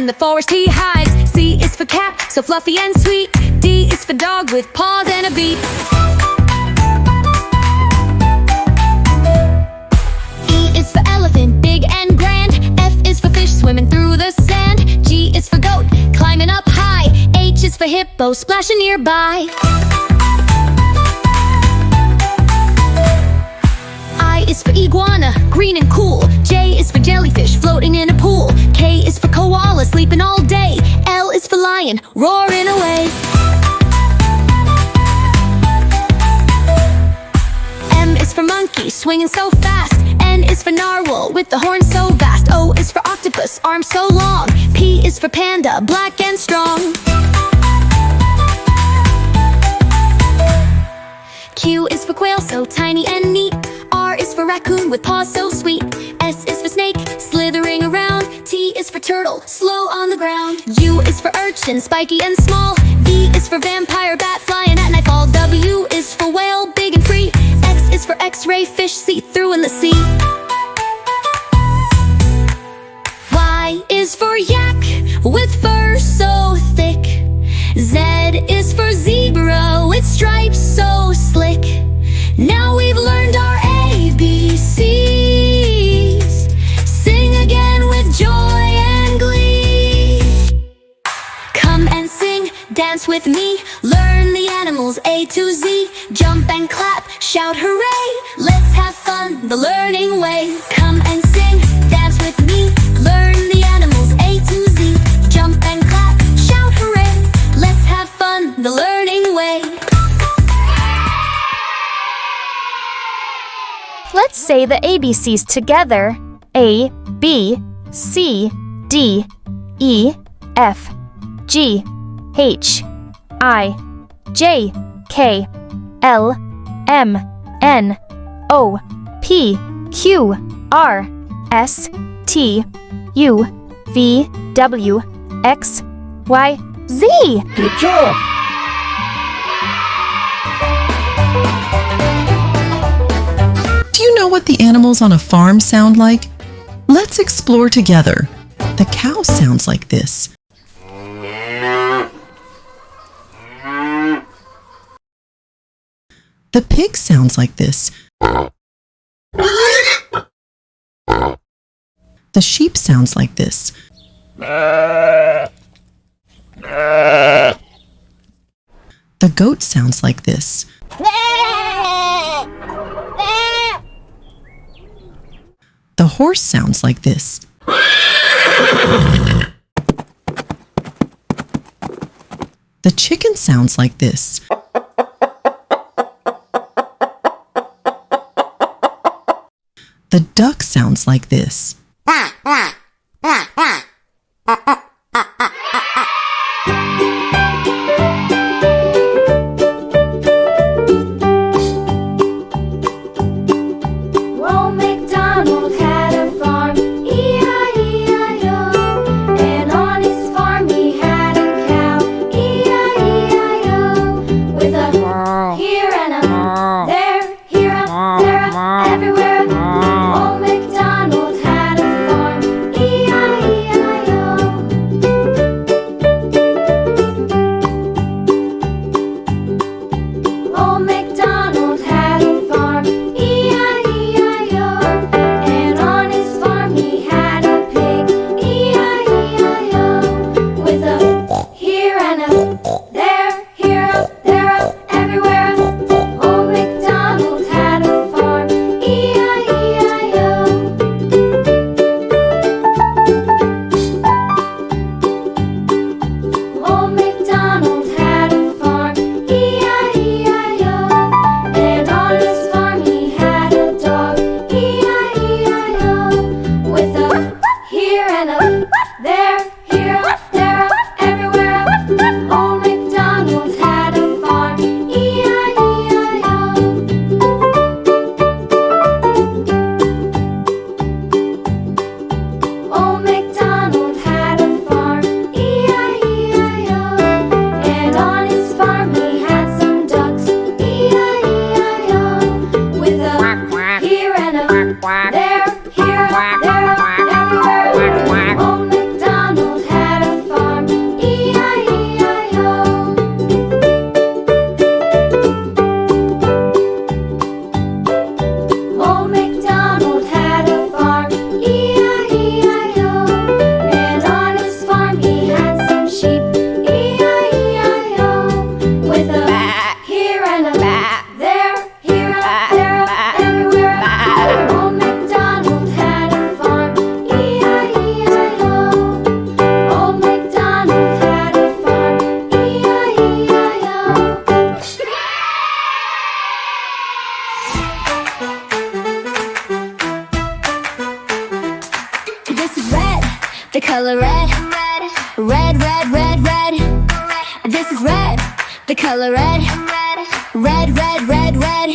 in the forest he hides. C is for cat, so fluffy and sweet. D is for dog with paws and a beak. E is for elephant, big and grand. F is for fish swimming through the sand. G is for goat, climbing up high. H is for hippo, splashing nearby. I is for iguana, green and cool. J is for jellyfish, floating in a pool. K is for koala, sleeping all day. L is for lion, roaring away. M is for monkey, swinging so fast. N is for narwhal, with the horn so vast. O is for octopus, arms so long. P is for panda, black and strong. Q is for quail, so tiny and neat. R is for raccoon, with paws so sweet. S is for snake, slithering around. T is for turtle, slow on the ground. U is for urchin, spiky and small. V is for vampire, bat flying at nightfall. W is for whale, big and free. X is for x-ray, fish see-through in the sea. Y is for yak, with fur so thick. Z is for zebra, with stripes so slick. Now we've learned our ABCs. Sing again with joy and glee. Come and sing, dance with me. Learn the animals A to Z. Jump and clap, shout hooray. Let's have fun the learning way. Come and sing, dance with me. Learn the animals A to Z. Jump and clap, shout hooray. Let's have fun the learning way. Let's say the ABCs together. A, B, C, D, E, F, G, H, I, J, K, L, M, N, O, P, Q, R, S, T, U, V, W, X, Y, Z. Good job! Do you know what the animals on a farm sound like? Let's explore together. The cow sounds like this. The pig sounds like this. The sheep sounds like this. The goat sounds like this. The horse sounds like this. The chicken sounds like this. The duck sounds like this. color red. Red, red, red, red. This is red, the color red. Red, red, red, red.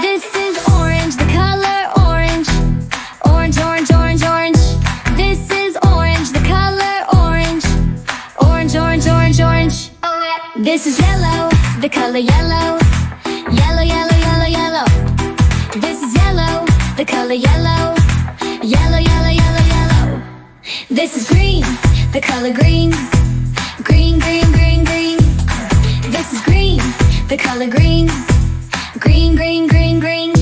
This is orange, the color orange. Orange, orange, orange, orange. This is orange, the color orange. Orange, orange, orange, orange. This is yellow, the color yellow. Yellow, yellow, yellow, yellow. This is yellow, the color yellow. Yellow, yellow, yellow, yellow. This is green, the color green. Green, green, green, green. This is green, the color green. Green, green, green, green.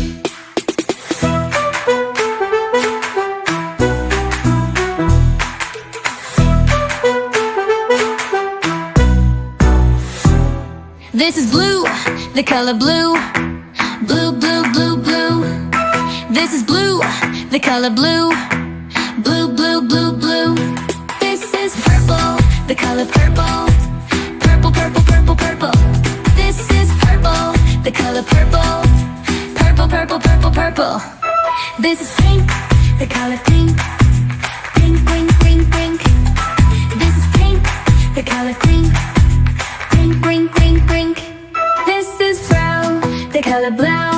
This is blue, the color blue. Blue, blue, blue, blue. This is blue, the color blue. Blue, blue, blue, blue. This is purple, the color purple. Purple, purple, purple, purple. This is purple, the color purple. Purple, purple, purple, purple. This is pink, the color pink. Pink, pink, pink, pink. This is pink, the color pink. Pink, pink, pink, pink. This is brown, the color brown.